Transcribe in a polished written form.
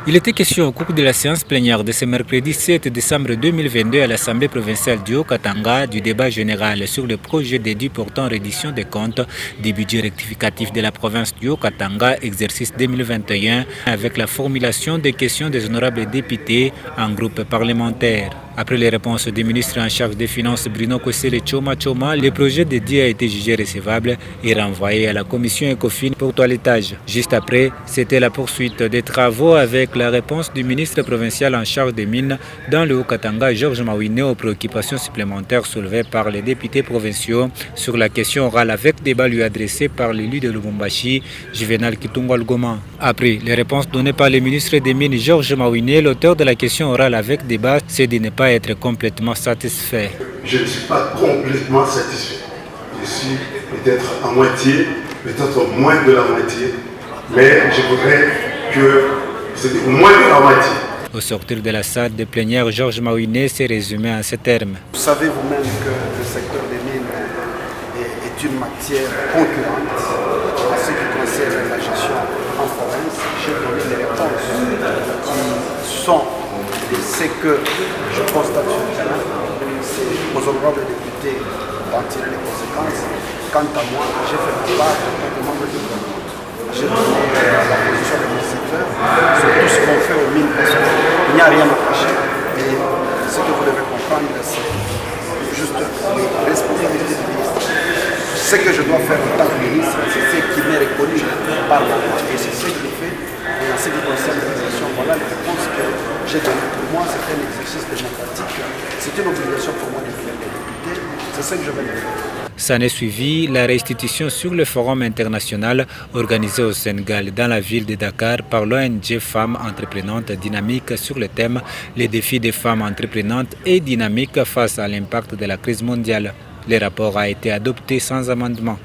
Il était question au cours de la séance plénière de ce mercredi 7 décembre 2022 à l'Assemblée provinciale du Haut-Katanga du débat général sur le projet d'édit portant reddition des comptes des budgets rectificatifs de la province du Haut-Katanga, exercice 2021, avec la formulation des questions des honorables députés en groupe parlementaire. Après les réponses du ministre en charge des Finances Bruno Kosele Choma, le projet d'édit a été jugé recevable et renvoyé à la commission ECOFIN pour toilettage. Juste après, c'était la poursuite des travaux avec la réponse du ministre provincial en charge des mines dans le Haut-Katanga, Georges Mawine, aux préoccupations supplémentaires soulevées par les députés provinciaux sur la question orale avec débat lui adressé par l'élu de Lubumbashi, Juvenal Kitungwa Goma. Après les réponses données par le ministre des Mines, Georges Mawine, l'auteur de la question orale avec débat, s'est dit ne pas être complètement satisfait. Je ne suis pas complètement satisfait. Je suis peut-être à moitié, peut-être moins de la moitié, mais je voudrais que c'était au moins de la moitié. Au sortir de la salle de plénière, Georges Mawine s'est résumé en ces termes. Vous savez vous-même que le secteur des mines est une matière concurrente en ce qui concerne la gestion en province. J'ai donné des réponses qui sont ce que je constate sur le terrain. C'est aux honorables députés d'en tirer les conséquences. Quant à moi, j'ai fait part de membres du gouvernement. J'ai donné la position de mon secteur sur tout ce qu'on fait aux mines parce qu'il n'y a rien à cacher. Et ce que vous devez comprendre, c'est juste les responsabilités du ministre. Ce que je dois faire en tant que ministre, c'est ce qui m'est reconnu par la loi. Et c'est ce que je fais. Et en ce qui concerne l'organisation, voilà les réponses que j'ai données. Pour moi, c'est un exercice démocratique. C'est une obligation pour moi de faire des députés. C'est ce que je vais faire. S'en est suivi la restitution sur le forum international organisé au Sénégal dans la ville de Dakar par l'ONG Femmes Entreprenantes Dynamiques sur le thème « Les défis des femmes entreprenantes et dynamiques face à l'impact de la crise mondiale ». Le rapport a été adopté sans amendement.